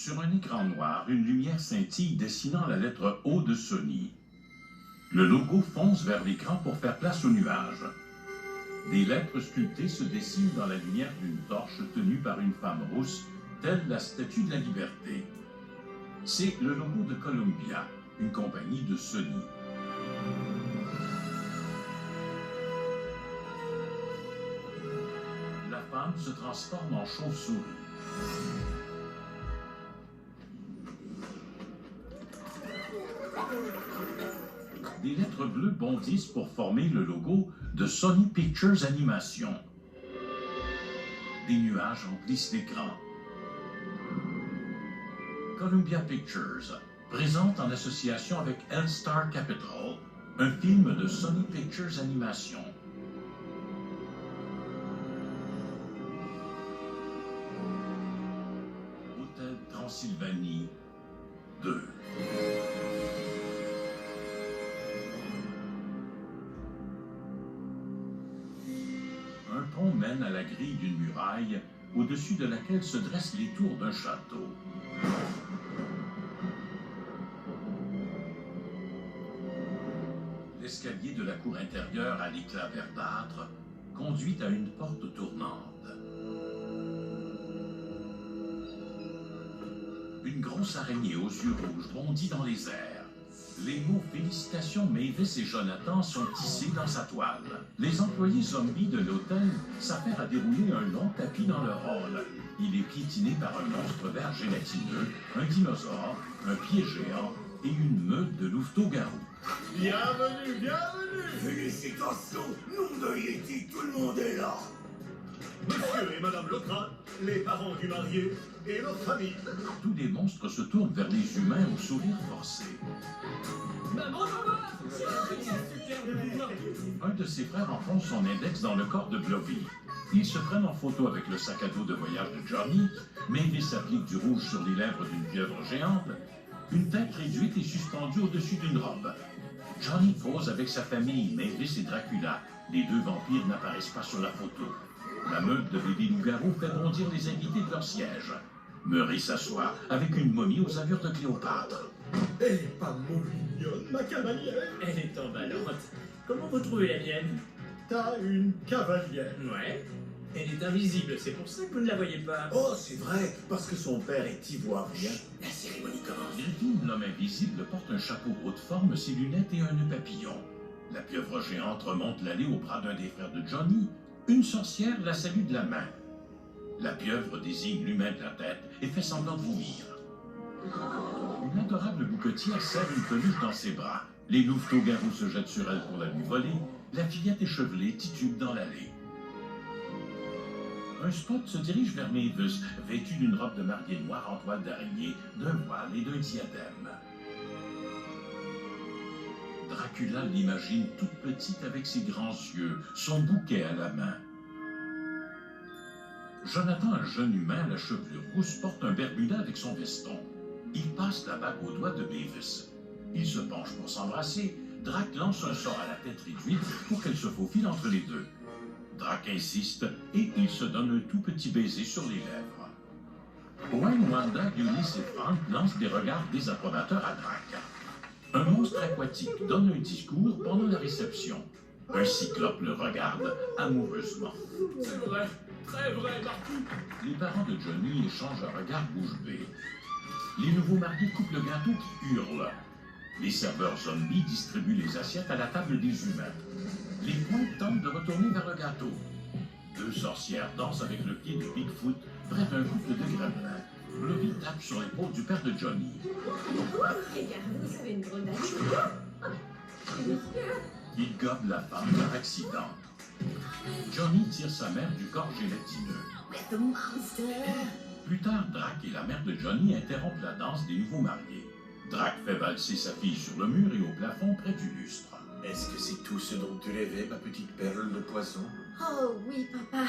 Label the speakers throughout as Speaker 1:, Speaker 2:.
Speaker 1: Sur un écran noir, une lumière scintille dessinant la lettre O de Sony. Le logo fonce vers l'écran pour faire place au nuage. Des lettres sculptées se dessinent dans la lumière d'une torche tenue par une femme rousse, telle la Statue de la Liberté. C'est le logo de Columbia, une compagnie de Sony. La femme se transforme en chauve-souris. Des lettres bleues bondissent pour former le logo de Sony Pictures Animation. Des nuages remplissent l'écran. Columbia Pictures présente en association avec L-Star Capital un film de Sony Pictures Animation. Hôtel Transylvanie 2. Un pont mène à la grille d'une muraille, au-dessus de laquelle se dressent les tours d'un château. L'escalier de la cour intérieure à l'éclat verdâtre conduit à une porte tournante. Une grosse araignée aux yeux rouges bondit dans les airs. Les mots « Félicitations Mavis et Jonathan » sont tissés dans sa toile. Les employés zombies de l'hôtel s'affairent à dérouler un long tapis dans leur hall. Il est piétiné par un monstre vert gélatineux, un dinosaure, un pied géant et une meute de louveteaux-garous.
Speaker 2: Bienvenue, bienvenue!
Speaker 3: Félicitations, nom de Yeti, tout le monde est là!
Speaker 2: Monsieur et Madame Lecrin, les parents du marié et leur famille.
Speaker 1: Tous les monstres se tournent vers les humains au sourire forcé.
Speaker 4: Maman, maman!
Speaker 1: Un de ses frères enfonce son index dans le corps de Blobby. Ils se prennent en photo avec le sac à dos de voyage de Johnny. Mavis applique du rouge sur les lèvres d'une pieuvre géante. Une tête réduite est suspendue au-dessus d'une robe. Johnny pose avec sa famille, Mavis et Dracula. Les deux vampires n'apparaissent pas sur la photo. La meute de bébés loups-garous fait bondir les invités de leur siège. Murray s'assoit avec une momie aux allures de Cléopâtre.
Speaker 2: Elle est pas mignonne, ma cavalière?
Speaker 4: Elle est emballante. Comment vous trouvez la mienne?
Speaker 2: T'as une cavalière.
Speaker 4: Ouais. Elle est invisible, c'est pour ça que vous ne la voyez pas.
Speaker 3: Oh, c'est vrai, parce que son père est ivoirien. La cérémonie commence.
Speaker 1: Griffin, l'homme invisible, porte un chapeau haute forme, ses lunettes et un nœud papillon. La pieuvre géante remonte l'allée au bras d'un des frères de Johnny. Une sorcière la salue de la main. La pieuvre désigne l'humain de la tête et fait semblant de vomir. Une adorable bouquetière serre une peluche dans ses bras. Les louveteaux-garous se jettent sur elle pour la lui voler. La fillette échevelée titube dans l'allée. Un spot se dirige vers Mavis, vêtu d'une robe de mariée noire en toile d'araignée, d'un voile et d'un diadème. Dracula l'imagine toute petite avec ses grands yeux, son bouquet à la main. Jonathan, un jeune humain à la chevelure rousse, porte un bermuda avec son veston. Il passe la bague au doigt de Mavis. Il se penche pour s'embrasser. Drac lance un sort à la tête réduite pour qu'elle se faufile entre les deux. Drac insiste et il se donne un tout petit baiser sur les lèvres. Wayne, Wanda, Eunice et Frank lancent des regards désapprobateurs à Drac. Un monstre aquatique donne un discours pendant la réception. Un cyclope le regarde amoureusement.
Speaker 4: C'est vrai, très vrai, Marty.
Speaker 1: Les parents de Johnny échangent un regard bouche bée. Les nouveaux mariés coupent le gâteau qui hurle. Les serveurs zombies distribuent les assiettes à la table des humains. Les pointes tentent de retourner vers le gâteau. Deux sorcières dansent avec le pied de Bigfoot près d'un couple de gremlins. Blobby tape sur l'épaule du père de Johnny.
Speaker 5: Regarde, vous avez une grenade.
Speaker 1: Il gobe la femme par accident. Johnny tire sa mère du corps gélatineux.
Speaker 5: The monster.
Speaker 1: Plus tard, Drac et la mère de Johnny interrompent la danse des nouveaux mariés. Drac fait valser sa fille sur le mur et au plafond près du lustre.
Speaker 3: Est-ce que c'est tout ce dont tu rêvais, ma petite perle de poisson?
Speaker 5: Oh oui, papa.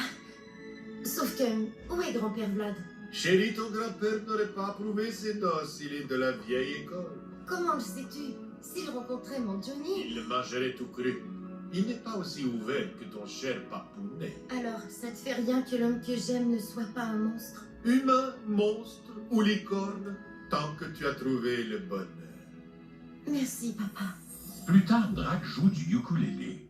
Speaker 5: Sauf que, où est grand-père Vlad?
Speaker 2: Chérie, ton grand-père n'aurait pas approuvé ces noces, il est de la vieille école.
Speaker 5: Comment le sais-tu? S'il rencontrait mon Johnny...
Speaker 2: Il le mangerait tout cru. Il n'est pas aussi ouvert que ton cher papounet.
Speaker 5: Alors, ça te fait rien que l'homme que j'aime ne soit pas un monstre?
Speaker 3: Humain, monstre ou licorne, tant que tu as trouvé le bonheur.
Speaker 5: Merci, papa.
Speaker 1: Plus tard, Drac joue du ukulélé.